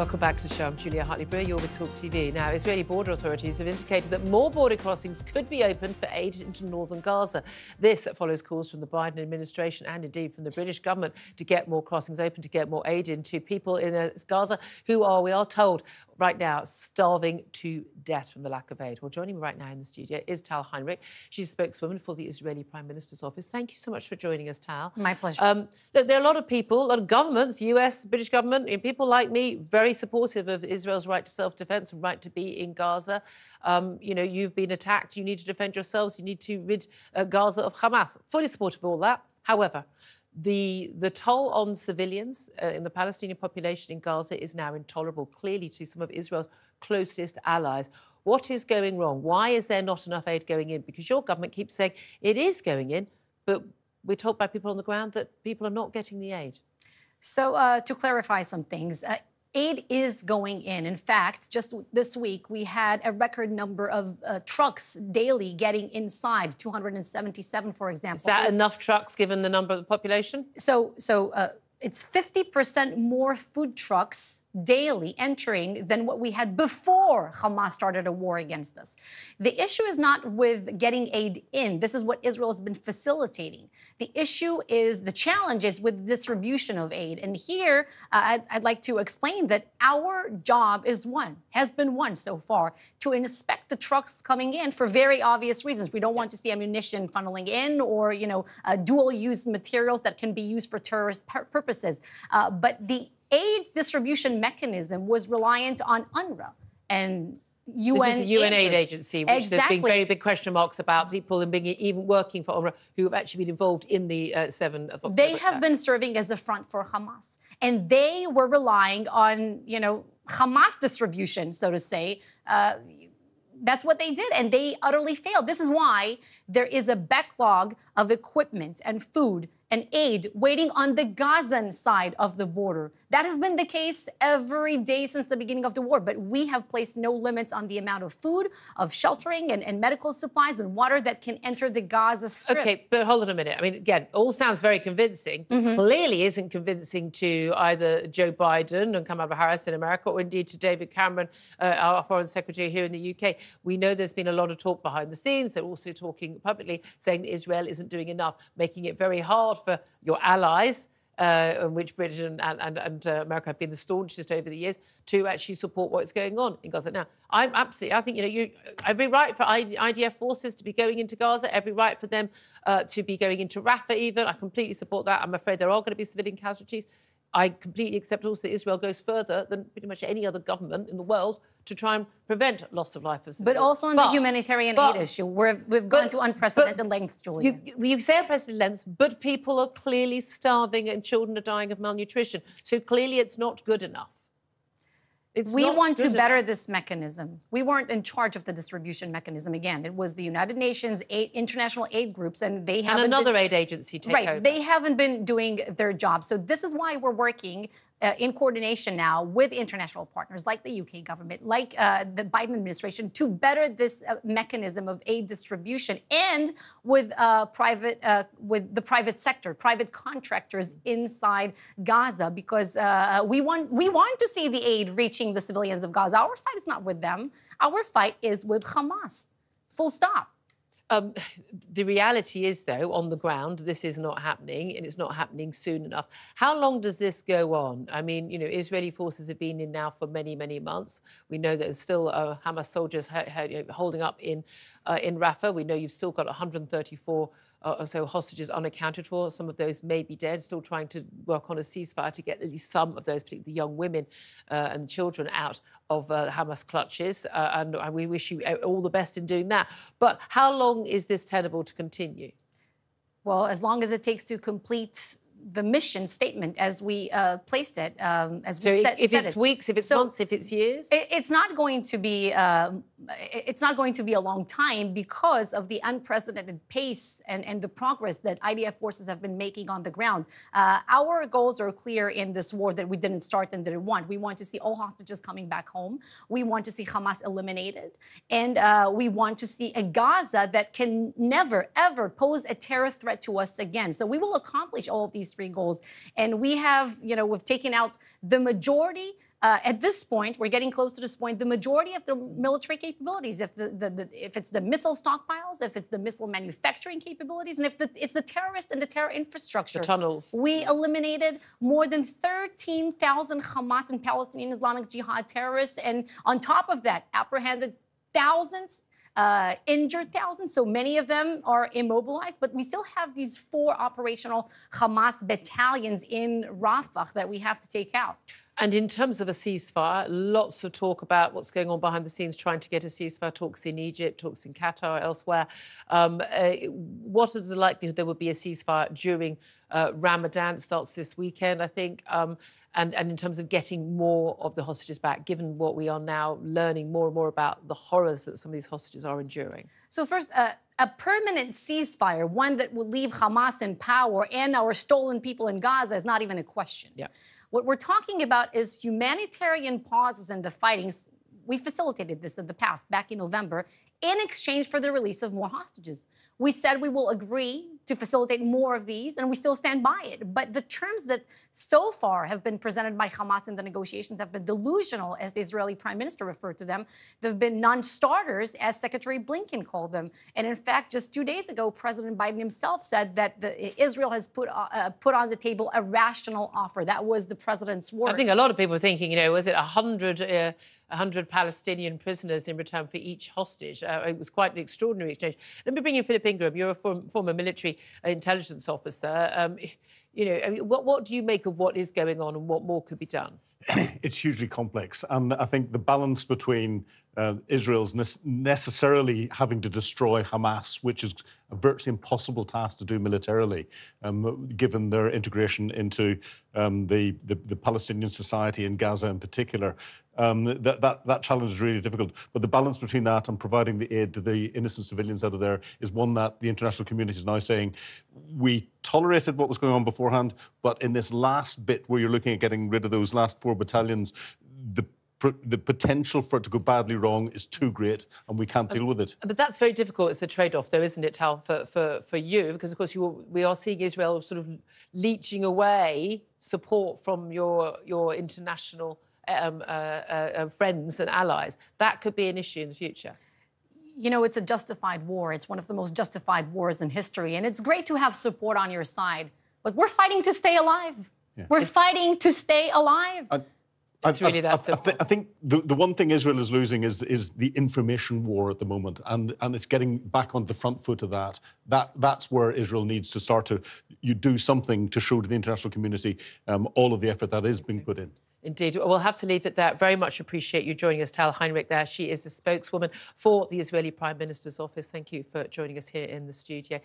Welcome back to the show. I'm Julia Hartley-Brewer. You're with Talk TV. Now, Israeli border authorities have indicated that more border crossings could be opened for aid into northern Gaza. This follows calls from the Biden administration and indeed from the British government to get more crossings open, to get more aid into people in Gaza who are, we are told, right now starving to death from the lack of aid. Well, joining me right now in the studio is Tal Heinrich. She's a spokeswoman for the Israeli Prime Minister's office. Thank you so much for joining us, Tal. My pleasure. Look, there are a lot of people, a lot of governments, US, British government, and people like me, very supportive of Israel's right to self-defense and right to be in Gaza. You know, you've been attacked. You need to defend yourselves. You need to rid Gaza of Hamas. Fully supportive of all that. However, the toll on civilians in the Palestinian population in Gaza is now intolerable, clearly to some of Israel's closest allies. What is going wrong? Why is there not enough aid going in? Because your government keeps saying it is going in, but we're told by people on the ground that people are not getting the aid. So to clarify some things, aid is going in. In fact, just this week, we had a record number of trucks daily getting inside, 277, for example. Is that enough trucks given the number of the population? So it's 50% more food trucks daily entering than what we had before Hamas started a war against us. The issue is not with getting aid in. This is what Israel has been facilitating. The issue is, the challenge is with distribution of aid. And here, I'd like to explain that our job has been one so far, to inspect the trucks coming in for very obvious reasons. We don't want to see ammunition funneling in or, dual-use materials that can be used for terrorist purposes. But the aid distribution mechanism was reliant on UNRWA and UN. This is the UN aid agency, which exactly. There's been very big question marks about people and being even working for UNRWA who have actually been involved in the 7th of October. They have been serving as a front for Hamas, and they were relying on, Hamas distribution, so to say. That's what they did, and they utterly failed. This is why there is a backlog of equipment and food and aid waiting on the Gazan side of the border. That has been the case every day since the beginning of the war, but we have placed no limits on the amount of food, of sheltering and medical supplies and water that can enter the Gaza Strip. OK, but hold on a minute. I mean, again, all sounds very convincing. Clearly isn't convincing to either Joe Biden and Kamala Harris in America or indeed to David Cameron, our Foreign Secretary here in the UK. We know there's been a lot of talk behind the scenes. They're also talking publicly, saying that Israel isn't doing enough, making it very hard for your allies, which Britain and America have been the staunchest over the years, to actually support what's going on in Gaza. Now, I think, every right for IDF forces to be going into Gaza, every right for them to be going into Rafah even. I completely support that. I'm afraid there are going to be civilian casualties. I completely accept also that Israel goes further than pretty much any other government in the world to try and prevent loss of life of civilians. But also on the humanitarian aid issue, we've gone to unprecedented lengths, Julia. You say unprecedented lengths, but people are clearly starving and children are dying of malnutrition. So clearly it's not good enough. We want to better this mechanism. We weren't in charge of the distribution mechanism. Again, it was the United Nations international aid groups, and they haven't. And another aid agency take over. They haven't been doing their job. So this is why we're working in coordination now with international partners like the UK government, like the Biden administration, to better this mechanism of aid distribution, and with with the private sector, private contractors inside Gaza, because we want to see the aid reaching the civilians of Gaza. Our fight is not with them. Our fight is with Hamas. Full stop. The reality is, though, on the ground, this is not happening, and it's not happening soon enough. How long does this go on? I mean, Israeli forces have been in now for many, many months. We know that there's still Hamas soldiers holding up in Rafah. We know you've still got 134 or so hostages unaccounted for. Some of those may be dead, still trying to work on a ceasefire to get at least some of those, particularly the young women and children, out of Hamas clutches. And we wish you all the best in doing that. But how long is this tenable to continue? Well, as long as it takes to complete the mission statement as we placed it, as we said. If it's weeks, if it's months, if it's years, it's not going to be. It's not going to be a long time because of the unprecedented pace and the progress that IDF forces have been making on the ground. Our goals are clear in this war that we didn't start and didn't want. We want to see all hostages coming back home. We want to see Hamas eliminated. And we want to see a Gaza that can never, ever pose a terror threat to us again. So we will accomplish all of these three goals. And we have, we've taken out the majority At this point, we're getting close to this point, the majority of the military capabilities, if it's the missile stockpiles, if it's the missile manufacturing capabilities, and if it's the terrorist and the terror infrastructure. The tunnels. We eliminated more than 13,000 Hamas and Palestinian Islamic Jihad terrorists, and on top of that, apprehended thousands, injured thousands, so many of them are immobilized, but we still have these 4 operational Hamas battalions in Rafah that we have to take out. And in terms of a ceasefire, lots of talk about what's going on behind the scenes, trying to get a ceasefire, talks in Egypt, talks in Qatar, elsewhere. What is the likelihood there would be a ceasefire during Ramadan? It starts this weekend, I think. And in terms of getting more of the hostages back, given what we are now learning more and more about the horrors that some of these hostages are enduring? So first, a permanent ceasefire, one that will leave Hamas in power and our stolen people in Gaza, is not even a question. Yeah. What we're talking about is humanitarian pauses in the fighting. We facilitated this in the past, back in November, in exchange for the release of more hostages. We said we will agree to facilitate more of these, and we still stand by it. But the terms that so far have been presented by Hamas in the negotiations have been delusional, as the Israeli Prime Minister referred to them. They've been non-starters, as Secretary Blinken called them. And in fact, just 2 days ago, President Biden himself said that Israel has put on the table a rational offer. That was the president's word. I think a lot of people are thinking, was it 100 Palestinian prisoners in return for each hostage? It was quite an extraordinary exchange. Let me bring in Philip Ingram. You're a former military intelligence officer. What do you make of what is going on and what more could be done? It's hugely complex. And I think the balance between Israel's necessarily having to destroy Hamas, which is a virtually impossible task to do militarily, given their integration into the Palestinian society in Gaza in particular. That challenge is really difficult. But the balance between that and providing the aid to the innocent civilians out of there is one that the international community is now saying, we tolerated what was going on beforehand, but in this last bit where you're looking at getting rid of those last 4 battalions, the potential for it to go badly wrong is too great, and we can't deal with it. But that's very difficult. It's a trade-off, though, isn't it, Tal, for you? Because, of course, we are seeing Israel sort of leeching away support from your international friends and allies. That could be an issue in the future. It's a justified war. It's one of the most justified wars in history. And it's great to have support on your side. But we're fighting to stay alive. Yeah. We're fighting to stay alive. It's really that simple. I think the one thing Israel is losing is the information war at the moment, and it's getting back on the front foot of that. That's where Israel needs to start to do something to show to the international community all of the effort that is being put in. Indeed. We'll have to leave it there. Very much appreciate you joining us, Tal Heinrich there. She is the spokeswoman for the Israeli Prime Minister's office. Thank you for joining us here in the studio.